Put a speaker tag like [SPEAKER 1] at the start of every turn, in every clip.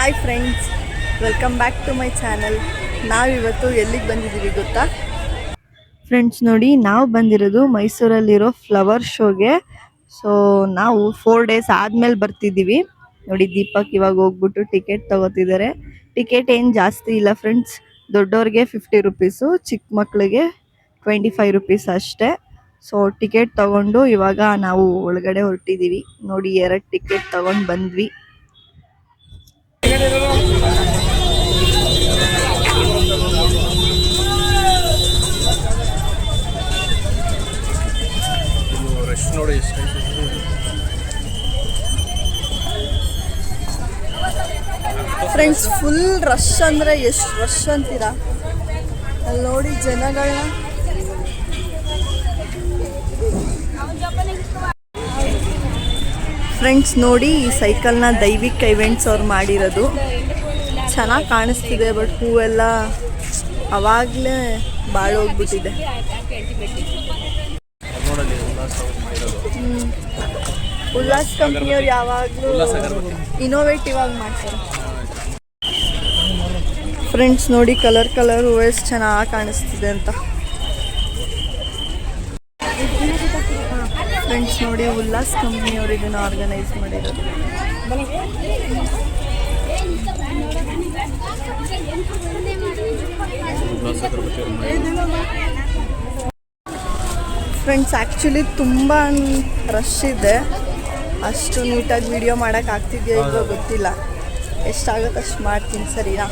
[SPEAKER 1] Hi friends, welcome back to my channel. ನಾವಿವತ್ತು ಎಲ್ಲಿಗೆ ಬಂದಿದ್ದೀವಿ ಗೊತ್ತಾ ಫ್ರೆಂಡ್ಸ್? ನೋಡಿ, ನಾವು ಬಂದಿರೋದು ಮೈಸೂರಲ್ಲಿರೋ ಫ್ಲವರ್ ಶೋಗೆ. ಸೊ ನಾವು 4 days ಆದಮೇಲೆ ಬರ್ತಿದ್ದೀವಿ. ನೋಡಿ, ದೀಪಕ್ ಇವಾಗ ಹೋಗ್ಬಿಟ್ಟು ಟಿಕೆಟ್ ತಗೋತಿದ್ದಾರೆ. ಟಿಕೆಟ್ ಏನು ಜಾಸ್ತಿ ಇಲ್ಲ ಫ್ರೆಂಡ್ಸ್, ದೊಡ್ಡವ್ರಿಗೆ 50 ರುಪೀಸು, ಚಿಕ್ಕ ಮಕ್ಕಳಿಗೆ 25 ರುಪೀಸ್ ಅಷ್ಟೇ. ಸೊ ಟಿಕೆಟ್ ತಗೊಂಡು ಇವಾಗ ನಾವು ಒಳಗಡೆ ಹೊರಟಿದ್ದೀವಿ. ನೋಡಿ, 2 ಟಿಕೆಟ್ ತಗೊಂಡು ಬಂದ್ವಿ.
[SPEAKER 2] ನೋಡಿ,
[SPEAKER 1] ಫ್ರೆಂಡ್ಸ್, ಫುಲ್ ರಶ್ ಅಂದರೆ ಎಷ್ಟು ರಶ್ ಅಂತೀರಾ? ಅಲ್ಲಿ ನೋಡಿ ಜನಗಳನ್ನ. ಫ್ರೆಂಡ್ಸ್ ನೋಡಿ, ಈ ಸೈಕಲ್ನ ದೈವಿಕ ಇವೆಂಟ್ಸ್ ಅವ್ರು ಮಾಡಿರೋದು. ಚೆನ್ನಾಗಿ ಕಾಣಿಸ್ತಿದೆ, ಬಟ್ ಹೂವೆಲ್ಲ ಅವಾಗಲೇ ಬಾಳೋಗ್ಬಿಟ್ಟಿದೆ. ಉಲ್ಲಾಸ್ ಕಂಪ್ನಿಯವ್ರು ಯಾವಾಗಲೂ ಇನೋವೇಟಿವ್ ಆಗಿ ಮಾಡ್ತಾರೆ. ಫ್ರೆಂಡ್ಸ್ ನೋಡಿ, ಕಲರ್ ಹೂವು ಎಷ್ಟು ಚೆನ್ನಾಗಿ ಕಾಣಿಸ್ತಿದೆ ಅಂತ. ಫ್ರೆಂಡ್ಸ್ ನೋಡಿ, ಉಲ್ಲಾಸ್ ಕಂಪ್ನಿಯವರು ಇದನ್ನು ಆರ್ಗನೈಸ್ ಮಾಡಿರೋದು. ಫ್ರೆಂಡ್ಸ್, ಆ್ಯಕ್ಚುಲಿ ತುಂಬ ರಶ್ ಇದೆ. ಅಷ್ಟು ನೀಟಾಗಿ ವಿಡಿಯೋ ಮಾಡೋಕ್ಕೆ ಆಗ್ತಿದೆಯೋ ಇಲ್ವೋ ಗೊತ್ತಿಲ್ಲ. ಎಷ್ಟಾಗುತ್ತೆ ಅಷ್ಟು ಮಾಡ್ತೀನಿ, ಸರಿನಾ?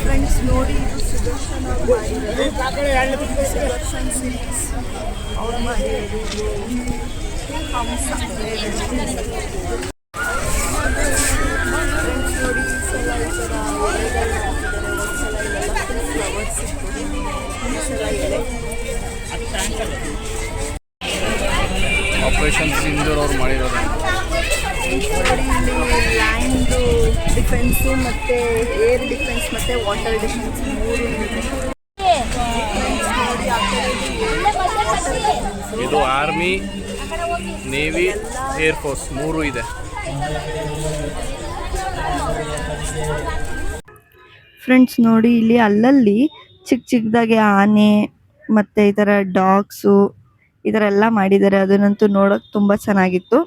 [SPEAKER 1] ಫ್ರೆಂಡ್ಸ್ ನೋಡಿ, ಇದು ಸುದರ್ಶನ್ ಅವ್ರು ಮಾಡಿರೋದು. ಸುದರ್ಶನ್ ಸಿಲ್ಕ್ಸ್ ಅವ್ರು ಮಾಡಿರೋದು. ಹಂಸ ಫ್ರೆಂಡ್ಸ್ ನೋಡಿ, ಈ ಸಲ ಈ ಥರ ಎಲೆಗಳು ಹಾಕಿದ್ದಾರೆ. ಒಂದ್ಸಲ ಇಲ್ಲೆಲ್ಲ ಫುಲ್ ಫ್ಲವರ್ಸ್ ಇತ್ತು, ಒಂದ್ಸಲ ಎಲೆ.
[SPEAKER 2] ಆಪರೇಷನ್ ಸಿಂಧೂರ್ ಅವ್ರು ಮಾಡಿರೋದು.
[SPEAKER 1] ನೋಡಿ, ಇಲ್ಲಿ ಲ್ಯಾಂಡ್ ಡಿಫೆನ್ಸು ಮತ್ತು ಏರ್ ಡಿಫೆನ್ಸ್ ಮತ್ತು ವಾಟರ್ ಡಿಫೆನ್ಸ್ 3 ಇದೆ.
[SPEAKER 2] ಇದು ಆರ್ಮಿ, ನೇವಿ, ಏರ್ ಫೋರ್ಸ್ 3 ಇದೆ.
[SPEAKER 1] ಫ್ರೆಂಡ್ಸ್ ನೋಡಿ, ಇಲ್ಲಿ ಅಲ್ಲಲ್ಲಿ ಚಿಕ್ಕದಾಗೆ ಆನೆ ಮತ್ತು ಈ ಥರ ಡಾಗ್ಸು ಈ ಥರ ಎಲ್ಲ ಮಾಡಿದ್ದಾರೆ. ಅದನ್ನಂತೂ ನೋಡೋಕೆ ತುಂಬ ಚೆನ್ನಾಗಿತ್ತು.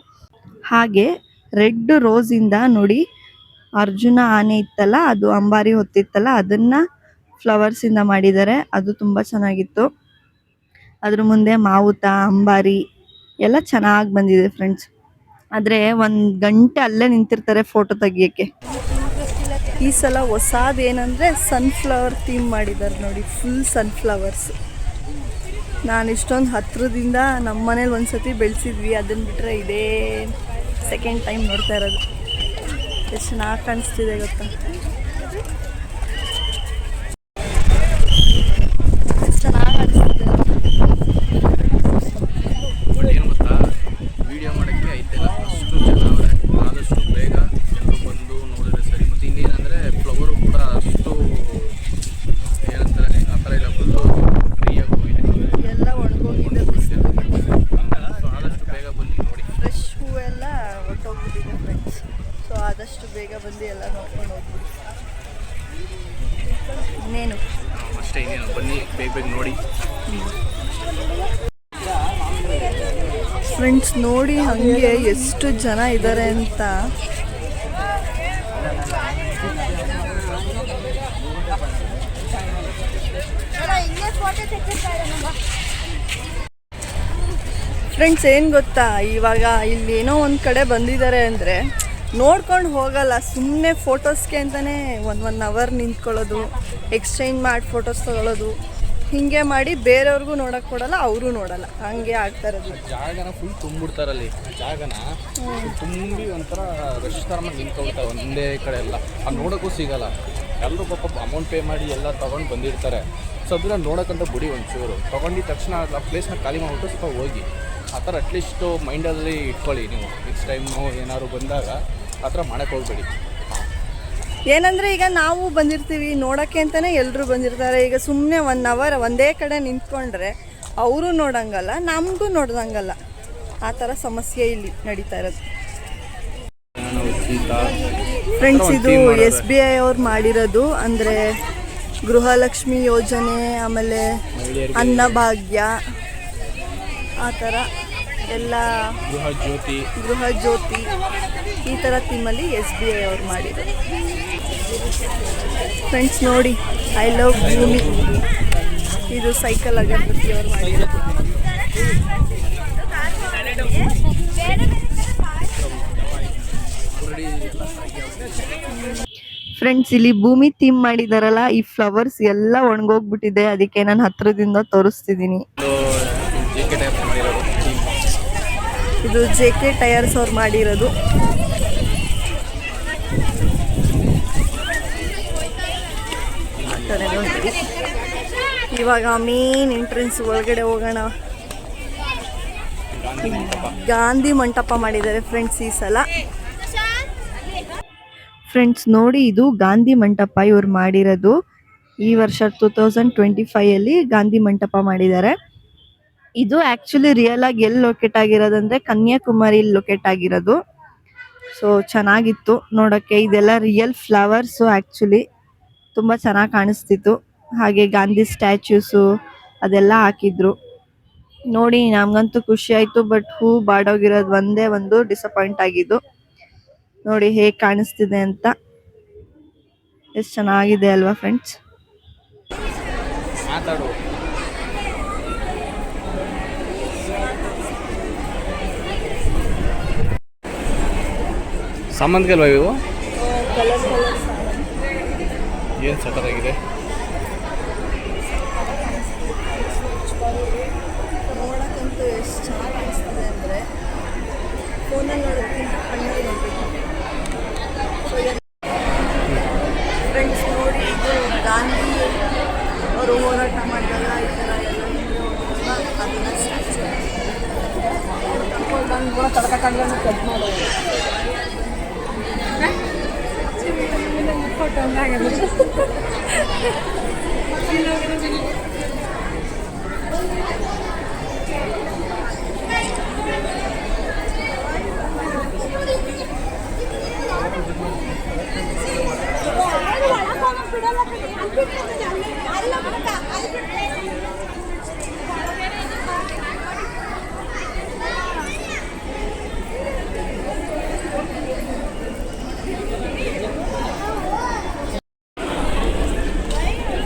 [SPEAKER 1] ಹಾಗೆ ರೆಡ್ ರೋಸಿಂದ ನೋಡಿ, ಅರ್ಜುನ ಆನೆ ಇತ್ತಲ್ಲ, ಅದು ಅಂಬಾರಿ ಹೊತ್ತಿತ್ತಲ್ಲ, ಅದನ್ನು ಫ್ಲವರ್ಸಿಂದ ಮಾಡಿದ್ದಾರೆ. ಅದು ತುಂಬ ಚೆನ್ನಾಗಿತ್ತು. ಅದ್ರ ಮುಂದೆ ಮಾವುತ, ಅಂಬಾರಿ ಎಲ್ಲ ಚೆನ್ನಾಗಿ ಬಂದಿದೆ ಫ್ರೆಂಡ್ಸ್. ಆದರೆ 1 ಗಂಟೆ ಅಲ್ಲೇ ನಿಂತಿರ್ತಾರೆ ಫೋಟೋ ತೆಗಿಯೋಕ್ಕೆ. ಈ ಸಲ ಹೊಸದೇನೆಂದರೆ ಸನ್ಫ್ಲವರ್ ಥೀಮ್ ಮಾಡಿದ್ದಾರೆ ನೋಡಿ, ಫುಲ್ ಸನ್ಫ್ಲವರ್ಸ್. ನಾನು ಇಷ್ಟೊಂದು ಹತ್ರದಿಂದ ನಮ್ಮ ಮನೇಲಿ ಒಂದ್ಸತಿ ಬೆಳೆಸಿದ್ವಿ, ಅದನ್ನು ಬಿಟ್ಟರೆ ಇದೇ ಸೆಕೆಂಡ್ ಟೈಮ್ ನೋಡ್ತಾ ಇರೋದು. ಎಷ್ಟು ಚೆನ್ನಾಗಿ ಕಾಣಿಸ್ತಿದೆ ಗೊತ್ತಾ? ಚೆನ್ನಾಗಿ ಕಾಣಿಸ್ತಿದೆ.
[SPEAKER 2] ಏನು ಗೊತ್ತಾ, ವಿಡಿಯೋ ಮಾಡೋಕ್ಕೆ ಐತೆಲ್ಲ ಅಷ್ಟು ಜನ ಅವರೇ. ಆದಷ್ಟು ಬೇಗ ಎಲ್ಲರೂ ಬಂದು ನೋಡಿದ್ರೆ ಸರಿ. ಮತ್ತು ಇನ್ನೇನಂದರೆ ಫ್ಲವರು ಕೂಡ ಅಷ್ಟು ಏನಂತಾರೆ ಆ ಥರ ಇಲ್ಲ, ಫುಲ್ಲು ಫ್ರೀಯಾಗಿ ಹೋಗಿದೆ,
[SPEAKER 1] ಎಲ್ಲ ಒಣಗೋಗಿದೆ.
[SPEAKER 2] ಸೊ ಆದಷ್ಟು ಬೇಗ ಬಂದು ನೋಡಿ.
[SPEAKER 1] ಫ್ರೆಶ್ ಹೂವೆಲ್ಲ ಹೊರಟೋಗ್ಬಿಟ್ಟಿದೆ ಫ್ರೆಂಡ್ಸ್. ಸೊ ಆದಷ್ಟು ಬೇಗ ಬಂದು ಎಲ್ಲ ನೋಡ್ಕೊಂಡು ಹೋಗ್ಬಿಡಿ. ಇನ್ನೇನು
[SPEAKER 2] ಅಷ್ಟೇ, ಇನ್ನೇನು, ಬನ್ನಿ ಬೇಗ ನೋಡಿ.
[SPEAKER 1] ಫ್ರೆಂಡ್ಸ್ ನೋಡಿ, ಹಾಗೆ ಎಷ್ಟು ಜನ ಇದ್ದಾರೆ ಅಂತ. ಫ್ರೆಂಡ್ಸ್ ಏನು ಗೊತ್ತಾ, ಇವಾಗ ಇಲ್ಲಿ ಏನೋ ಒಂದು ಕಡೆ ಬಂದಿದ್ದಾರೆ ಅಂದರೆ ನೋಡ್ಕೊಂಡು ಹೋಗಲ್ಲ, ಸುಮ್ಮನೆ ಫೋಟೋಸ್ಗೆ ಅಂತಲೇ 1 ಅವರ್ ನಿಂತ್ಕೊಳ್ಳೋದು, ಎಕ್ಸ್ಚೇಂಜ್ ಮಾಡಿ ಫೋಟೋಸ್ ತೊಗೊಳ್ಳೋದು, ಹೀಗೆ ಮಾಡಿ ಬೇರೆಯವ್ರಿಗೂ ನೋಡೋಕ್ಕೆ ಕೊಡಲ್ಲ, ಅವರು ನೋಡಲ್ಲ, ಹಂಗೆ ಆಗ್ತಾ ಇರೋದು.
[SPEAKER 2] ಜಾಗನ ಫುಲ್ ತುಂಬಿಡ್ತಾರಲ್ಲಿ, ಜಾಗನ ತುಂಬಿ ಒಂಥರ ರಶ್ ಥರ ನಿಂತ್ಕೊಳ್ತಾರೆ ಒಂದೇ ಕಡೆ ಎಲ್ಲ. ಅದು ನೋಡೋಕ್ಕೂ ಸಿಗಲ್ಲ. ಎಲ್ಲರೂ ಪಾಪ ಅಮೌಂಟ್ ಪೇ ಮಾಡಿ ಎಲ್ಲ ತೊಗೊಂಡು ಬಂದಿರ್ತಾರೆ. ಸೊ ಅದನ್ನ ನೋಡೋಕ್ಕಂತ ಬಿಡಿ, ಒಂಚೂರು ತೊಗೊಂಡಿದ್ದ ತಕ್ಷಣ ಆ ಪ್ಲೇಸ್ನ ಖಾಲಿ ಮಾಡಿಬಿಟ್ಟು ಸ್ವಲ್ಪ ಹೋಗಿ. ಆ ಥರ ಅಟ್ಲೀಸ್ಟು ಮೈಂಡಲ್ಲಿ ಇಟ್ಕೊಳ್ಳಿ ನೀವು. ನೆಕ್ಸ್ಟ್ ಟೈಮು ಏನಾದ್ರು ಬಂದಾಗ ಆ ಥರ ಮಾಡೋಕ್ಕೆ ಹೋಗಬೇಡಿ.
[SPEAKER 1] ಏನಂದರೆ ಈಗ ನಾವು ಬಂದಿರ್ತೀವಿ ನೋಡೋಕ್ಕೆ ಅಂತಲೇ ಎಲ್ಲರೂ ಬಂದಿರ್ತಾರೆ. ಈಗ ಸುಮ್ಮನೆ 1 ಅವರ್ ಒಂದೇ ಕಡೆ ನಿಂತ್ಕೊಂಡ್ರೆ ಅವರು ನೋಡೋಂಗಲ್ಲ, ನಮಗೂ ನೋಡ್ದಂಗಲ್ಲ. ಆ ಥರ ಸಮಸ್ಯೆ ಇಲ್ಲಿ ನಡೀತಾ ಇರೋದು. ಫ್ರೆಂಡ್ಸ್ ಇದು SBI ಅವ್ರು ಮಾಡಿರೋದು, ಅಂದರೆ ಗೃಹಲಕ್ಷ್ಮಿ ಯೋಜನೆ, ಆಮೇಲೆ ಅನ್ನಭಾಗ್ಯ, ಆ ಥರ ಎಲ್ಲ ಗೃಹ ಜ್ಯೋತಿ ಈ ಥರ ಥೀಮಲ್ಲಿ SBI ಅವ್ರು ಮಾಡಿರೋದು. ಫ್ರೆಂಡ್ಸ್ ನೋಡಿ, ಐ ಲವ್ ಭೂಮಿ, ಇದು ಸೈಕಲ್ ಅಗರಬತ್ತಿ ಅವ್ರು ಮಾಡಿರೋದು. ಫ್ರೆಂಡ್ಸ್ ಇಲ್ಲಿ ಭೂಮಿ ಥೀಮ್ ಮಾಡಿದಾರಲ್ಲ, ಈ ಫ್ಲವರ್ಸ್ ಎಲ್ಲ ಒಣಗೋಗ್ಬಿಟ್ಟಿದೆ, ಅದಕ್ಕೆ ನಾನು ಹತ್ರದಿಂದ ತೋರಿಸ್ತಿದ್ದೀನಿ. ಇದು JK ಟೈರ್ಸ್ ಅವ್ರು ಮಾಡಿರೋದು. ಇವಾಗ ಮೇನ್ ಎಂಟ್ರೆನ್ಸ್ ಒಳಗಡೆ ಹೋಗೋಣ. ಗಾಂಧಿ ಮಂಟಪ ಮಾಡಿದ್ದಾರೆ ಫ್ರೆಂಡ್ಸ್ ಈ ಸಲ. ಫ್ರೆಂಡ್ಸ್ ನೋಡಿ, ಇದು ಗಾಂಧಿ ಮಂಟಪ ಇವ್ರು ಮಾಡಿರೋದು. ಈ ವರ್ಷ 2025 ಅಲ್ಲಿ ಗಾಂಧಿ ಮಂಟಪ ಮಾಡಿದ್ದಾರೆ. ಇದು ಆಕ್ಚುಲಿ ರಿಯಲ್ ಆಗಿ ಎಲ್ಲಿ ಲೊಕೇಟ್ ಆಗಿರೋದಂದ್ರೆ ಕನ್ಯಾಕುಮಾರಿ ಲೊಕೇಟ್ ಆಗಿರೋದು. ಸೊ ಚೆನ್ನಾಗಿತ್ತು ನೋಡೋಕ್ಕೆ. ಇದೆಲ್ಲ ರಿಯಲ್ ಫ್ಲವರ್ಸು, ಆ್ಯಕ್ಚುಲಿ ತುಂಬ ಚೆನ್ನಾಗಿ ಕಾಣಿಸ್ತಿತ್ತು. ಹಾಗೆ ಗಾಂಧಿ ಸ್ಟ್ಯಾಚ್ಯೂಸು ಅದೆಲ್ಲ ಹಾಕಿದ್ರು ನೋಡಿ. ನಮಗಂತೂ ಖುಷಿ ಆಯಿತು. ಬಟ್ ಹೂ ಬಾಡೋಗಿರೋದು ಒಂದೇ ಒಂದು ಡಿಸಪಾಯಿಂಟ್ ಆಗಿದ್ದು. ನೋಡಿ ಹೇಗೆ ಕಾಣಿಸ್ತಿದೆ ಅಂತ, ಎಷ್ಟು ಚೆನ್ನಾಗಿದೆ ಅಲ್ವಾ ಫ್ರೆಂಡ್ಸ್.
[SPEAKER 2] ಸಾಮಾನ್ಗಲ್ವಾ ಇವು? ಏನು ಸಖತ್ತಾಗಿದೆ.
[SPEAKER 1] ನೋಡೋಕ್ಕಂತೂ ಎಷ್ಟು ಚೆನ್ನಾಗಿ ಕಾಣಿಸ್ತಿದೆ ಅಂದರೆ ಫೋನಲ್ಲಿ ನೋಡೋಕ್ಕಿಂತ ಕಣ್ಣಲ್ಲಿ ನೋಡಬೇಕು. ಫ್ರೆಂಡ್ಸ್ ನೋಡಿ, ಇದು ಗಾಂಧಿ ಅವರು ಹೋರಾಟ ಮಾಡಿದಾಗ ಈ ಥರ ಎಲ್ಲ ಅದನ್ನ ಸ್ಟ್ಯಾಚು ಕಟ್ ಮಾಡೋದು.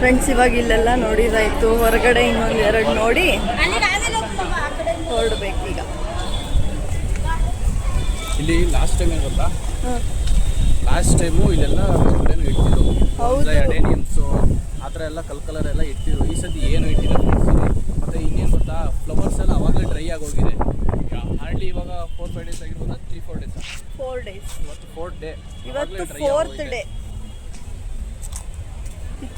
[SPEAKER 1] ಫ್ರೆಂಡ್ಸ್ ಇವಾಗ ಇಲ್ಲೆಲ್ಲ ನೋಡಿದಾಯ್ತು, ಹೊರಗಡೆ ಇನ್ನೊಂದು ಎರಡು ನೋಡಿ ಹೊರಡ್ಬೇಕೀಗ.
[SPEAKER 2] ಇಲ್ಲಿ ಲಾಸ್ಟ್ ಟೈಮ್ ಏನು ಗೊತ್ತಾ, ಲಾಸ್ಟ್ ಟೈಮು ಇಲ್ಲೆಲ್ಲ ಇಟ್ಟಿದ್ರು ಅಡೇನಿಯಮ್ಸು ಆ ಥರ ಎಲ್ಲ ಕಲರ್ ಎಲ್ಲ ಇಟ್ಟಿದ್ರು. ಈ ಸತಿ ಏನು ಇಟ್ಟಿಲ್ಲ ಮತ್ತು ಇನ್ನೇನು ಗೊತ್ತಾ, ಫ್ಲವರ್ಸ್ ಎಲ್ಲ ಅವಾಗಲೇ ಡ್ರೈ ಆಗೋಗಿದೆ. ಹಾರ್ಡ್ಲಿ ಇವಾಗ 4-5 ಡೇಸ್ ಆಗಿರ್ಬೋದು, 3-4 ಡೇಸ್.
[SPEAKER 1] 4 ಡೇಸ್.
[SPEAKER 2] ಇವತ್ತು 4th ಡೇ,
[SPEAKER 1] ಇವತ್ತು 4th ಡೇ.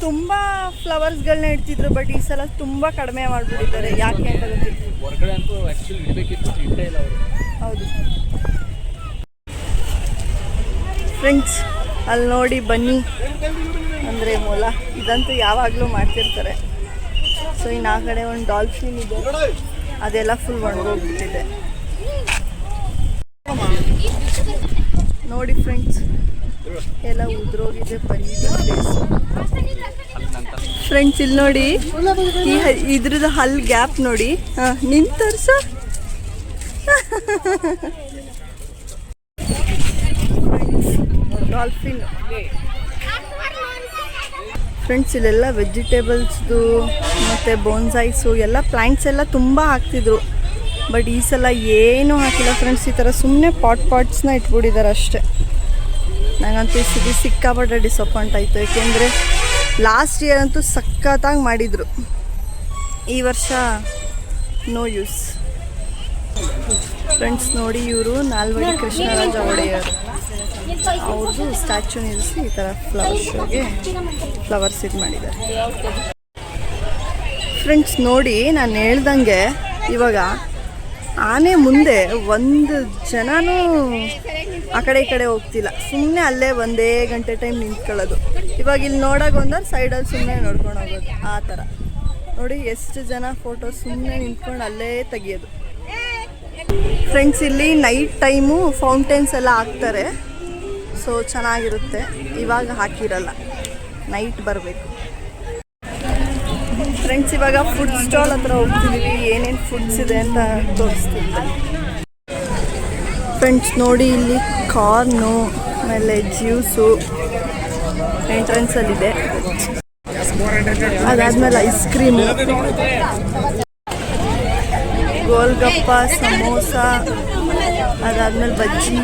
[SPEAKER 1] ತುಂಬ ಫ್ಲವರ್ಸ್ಗಳನ್ನ ಇಡ್ತಿದ್ರು, ಬಟ್ ಈ ಸಲ ತುಂಬ ಕಡಿಮೆ ಮಾಡಿಬಿಟ್ಟಿದ್ದಾರೆ. ಯಾಕೆ ಅಂತ ಗೊತ್ತಿಲ್ಲ.
[SPEAKER 2] ಹೊರಗಡೆ ಅಂತೂ ಆ್ಯಕ್ಚುಲಿ ಇಡಬೇಕಿತ್ತು, ಇಟ್ಟೇ ಇಲ್ಲ ಅವರು.
[SPEAKER 1] ಹೌದು ಫ್ರೆಂಡ್ಸ್, ಅಲ್ಲಿ ನೋಡಿ ಬನ್ನಿ ಅಂದರೆ ಮೊಲ, ಇದಂತೂ ಯಾವಾಗಲೂ ಮಾಡ್ತಿರ್ತಾರೆ. ಸೊ ಇನ್ನು ಆ ಕಡೆ ಒಂದು ಡಾಲ್ಫಿನ್ ಇದೆ, ಅದೆಲ್ಲ ಫುಲ್ ಒಣಗೋಗ್ಬಿಟ್ಟಿದೆ ನೋಡಿ ಫ್ರೆಂಡ್ಸ್. ಎಲ್ಲ ಉದ್ರೋಗಿದೆ ಬನ್ನಿ ಫ್ರೆಂಡ್ಸ್. ಇಲ್ಲಿ ನೋಡಿ, ಇದ್ರದ್ದು ಹಲ್ ಗ್ಯಾಪ್ ನೋಡಿ. ನಿಂತರ್ಸ ಡಾಲ್ಫಿನ್. ಫ್ರೆಂಡ್ಸ್ ಇಲ್ಲೆಲ್ಲ ವೆಜಿಟೇಬಲ್ಸ್ದು ಮತ್ತು ಬೋನ್ಸೈಸು ಎಲ್ಲ ಪ್ಲ್ಯಾಂಟ್ಸ್ ಎಲ್ಲ ತುಂಬ ಹಾಕ್ತಿದ್ರು. ಬಟ್ ಈ ಸಲ ಏನೂ ಹಾಕಿಲ್ಲ ಫ್ರೆಂಡ್ಸ್. ಈ ಥರ ಸುಮ್ಮನೆ ಪಾಟ್ಸ್ನ ಇಟ್ಬಿಟ್ಟಿದ್ದಾರೆ ಅಷ್ಟೇ. ನನಗಂತೂ ಈ ಸತಿ ಸಿಕ್ಕಾಪಟ್ಟೆ ಡಿಸಪಾಯಿಂಟ್ ಆಯಿತು. ಏಕೆಂದರೆ ಲಾಸ್ಟ್ ಇಯರ್ ಅಂತೂ ಸಖತ್ತಾಗಿ ಮಾಡಿದರು, ಈ ವರ್ಷ ನೋ ಯೂಸ್. ಫ್ರೆಂಡ್ಸ್ ನೋಡಿ, ಇವರು ನಾಲ್ವಡಿ ಕೃಷ್ಣರಾಜ ಒಡೆಯರ್ ಅವ್ರದ್ದು ಸ್ಟ್ಯಾಚು ನಿಲ್ಲಿಸಿ ಈ ಥರ ಫ್ಲವರ್ ಶೋಗೆ ಫ್ಲವರ್ಸ್ ಇದು ಮಾಡಿದ್ದಾರೆ. ಫ್ರೆಂಡ್ಸ್ ನೋಡಿ, ನಾನು ಹೇಳ್ದಂಗೆ ಇವಾಗ ಆನೆ ಮುಂದೆ ಒಂದು ಜನನೂ ಆ ಕಡೆ ಈ ಕಡೆ ಹೋಗ್ತಿಲ್ಲ, ಸುಮ್ಮನೆ ಅಲ್ಲೇ ಒಂದೇ ಗಂಟೆ ಟೈಮ್ ನಿಂತ್ಕೊಳ್ಳೋದು. ಇವಾಗ ಇಲ್ಲಿ ನೋಡೋಕೆ ಬಂದ್ರೆ ಸೈಡಲ್ಲಿ ಸುಮ್ಮನೆ ನೋಡ್ಕೊಂಡು ಹೋಗೋದು. ಆ ಥರ ನೋಡಿ ಎಷ್ಟು ಜನ ಫೋಟೋ ಸುಮ್ಮನೆ ನಿಂತ್ಕೊಂಡು ಅಲ್ಲೇ ತೆಗಿಯೋದು. ಫ್ರೆಂಡ್ಸ್ ಇಲ್ಲಿ ನೈಟ್ ಟೈಮು ಫೌಂಟೇನ್ಸ್ ಎಲ್ಲ ಹಾಕ್ತಾರೆ. ಸೊ ಚೆನ್ನಾಗಿರುತ್ತೆ. ಇವಾಗ ಹಾಕಿರಲ್ಲ, ನೈಟ್ ಬರಬೇಕು. ಫ್ರೆಂಡ್ಸ್ ಇವಾಗ ಫುಡ್ ಸ್ಟಾಲ್ ಹತ್ರ ಹೋಗ್ತಿದ್ದೀವಿ. ಏನೇನು ಫುಡ್ಸ್ ಇದೆ ಅಂತ ತೋರಿಸ್ತಿದ್ದೆ. ಫ್ರೆಂಡ್ಸ್ ನೋಡಿ, ಇಲ್ಲಿ ಕಾರ್ನು ಆಮೇಲೆ ಜ್ಯೂಸು ಎಂಟ್ರೆನ್ಸಲ್ಲಿದೆ. ಅದಾದಮೇಲೆ ಐಸ್ ಕ್ರೀಮು, ಗೋಲ್ಗಪ್ಪ, ಸಮೋಸ, ಅದಾದಮೇಲೆ ಬಜ್ಜಿ,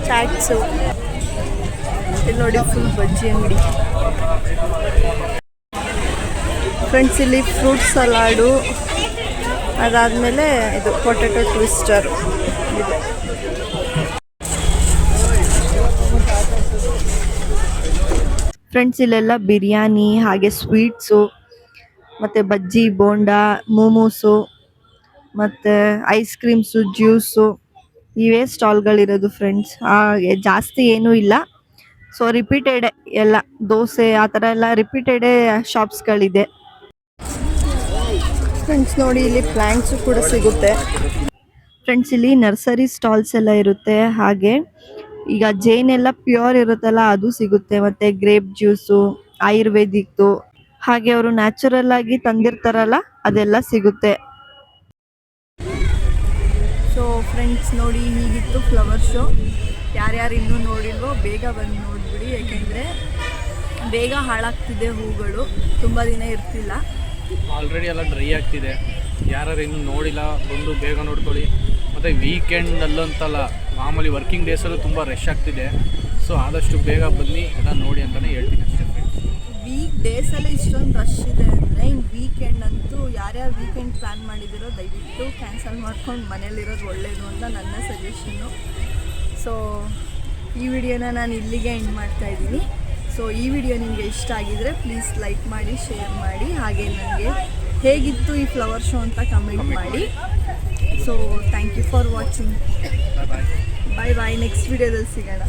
[SPEAKER 1] ಚಾಟ್ಸು. ಇಲ್ಲಿ ನೋಡಿ ಫುಲ್ ಬಜ್ಜಿ ಅಂಗಡಿ. ಫ್ರೆಂಡ್ಸ್ ಇಲ್ಲಿ ಫ್ರೂಟ್ ಸಲಾಡು, ಅದಾದಮೇಲೆ ಇದು ಪೊಟ್ಯಾಟೊ ಟ್ವಿಸ್ಟರ್ ಇದೆ. ಫ್ರೆಂಡ್ಸ್ ಇಲ್ಲೆಲ್ಲ ಬಿರಿಯಾನಿ, ಹಾಗೆ ಸ್ವೀಟ್ಸು, ಮತ್ತು ಬಜ್ಜಿ, ಬೋಂಡ, ಮೋಮೋಸು, ಮತ್ತು ಐಸ್ ಕ್ರೀಮ್ಸು, ಜ್ಯೂಸು, ಇವೇ ಸ್ಟಾಲ್ಗಳಿರೋದು ಫ್ರೆಂಡ್ಸ್. ಹಾಗೆ ಜಾಸ್ತಿ ಏನೂ ಇಲ್ಲ. ಸೊ ರಿಪೀಟೆಡ್ ಎಲ್ಲ ದೋಸೆ ಆ ಥರ ಎಲ್ಲ ರಿಪೀಟೆಡೇ ಶಾಪ್ಸ್ಗಳಿದೆ. ಫ್ರೆಂಡ್ಸ್ ನೋಡಿ, ಇಲ್ಲಿ ಪ್ಲ್ಯಾಂಟ್ಸು ಕೂಡ ಸಿಗುತ್ತೆ. ಫ್ರೆಂಡ್ಸ್ ಇಲ್ಲಿ ನರ್ಸರಿ ಸ್ಟಾಲ್ಸ್ ಎಲ್ಲ ಇರುತ್ತೆ. ಹಾಗೆ ಈಗ ಜೇನೆಲ್ಲ ಪ್ಯೂರ್ ಇರುತ್ತಲ್ಲ ಅದು ಸಿಗುತ್ತೆ. ಮತ್ತು ಗ್ರೇಪ್ ಜ್ಯೂಸು, ಆಯುರ್ವೇದಿಕ್ದು, ಹಾಗೆ ಅವರು ನ್ಯಾಚುರಲ್ ಆಗಿ ತಂದಿರ್ತಾರಲ್ಲ ಅದೆಲ್ಲ ಸಿಗುತ್ತೆ. ಸೊ ಫ್ರೆಂಡ್ಸ್ ನೋಡಿ, ಹೀಗಿತ್ತು ಫ್ಲವರ್ ಶೋ. ಯಾರ್ಯಾರು ಇನ್ನೂ ನೋಡಿಲ್ವೋ ಬೇಗ ಬಂದು ನೋಡಿಬಿಡಿ, ಯಾಕೆಂದರೆ ಬೇಗ ಹಾಳಾಗ್ತಿದೆ ಹೂಗಳು, ತುಂಬ ದಿನ ಇರ್ತಿಲ್ಲ.
[SPEAKER 2] ಆಲ್ರೆಡಿ ಎಲ್ಲ ಡ್ರೈ ಆಗ್ತಿದೆ. ಯಾರು ಇನ್ನೂ ನೋಡಿಲ್ಲ ಬಂದು ಬೇಗ ನೋಡ್ಕೊಳ್ಳಿ. ಮತ್ತು ವೀಕೆಂಡಲ್ಲಂತಲ್ಲ, ಮಾಮೂಲಿ ವರ್ಕಿಂಗ್ ಡೇಸಲ್ಲೂ ತುಂಬ ರಶ್ ಆಗ್ತಿದೆ. ಸೊ ಆದಷ್ಟು ಬೇಗ ಬನ್ನಿ, ಎಲ್ಲ ನೋಡಿ ಅಂತಲೇ ಹೇಳ್ತೀನಿ ಅಷ್ಟೇ.
[SPEAKER 1] ವೀಕ್ ಡೇಸಲ್ಲಿ ಇಷ್ಟೊಂದು ರಶ್ ಇದೆ ಅಂದರೆ ಇನ್ನು ವೀಕೆಂಡ್ ಅಂತೂ ಯಾರ್ಯಾರು ವೀಕೆಂಡ್ ಪ್ಲ್ಯಾನ್ ಮಾಡಿದಿರೋ ದಯವಿಟ್ಟು ಕ್ಯಾನ್ಸಲ್ ಮಾಡ್ಕೊಂಡು ಮನೇಲಿರೋದು ಒಳ್ಳೆಯದು ಅಂತ ನನ್ನ ಸಜೆಷನ್ನು. ಸೊ ಈ ವಿಡಿಯೋನ ನಾನು ಇಲ್ಲಿಗೆ ಎಂಡ್ ಮಾಡ್ತಾಯಿದ್ದೀನಿ. ಸೊ ಈ ವಿಡಿಯೋ ನಿಮಗೆ ಇಷ್ಟ ಆಗಿದರೆ ಪ್ಲೀಸ್ ಲೈಕ್ ಮಾಡಿ, ಶೇರ್ ಮಾಡಿ, ಹಾಗೆ ನನಗೆ ಹೇಗಿತ್ತು ಈ ಫ್ಲವರ್ ಶೋ ಅಂತ ಕಮೆಂಟ್ ಮಾಡಿ. So thank you for watching. Bye bye. Next ವಿಡಿಯೋದಲ್ಲಿ ಸಿಗೋಣ.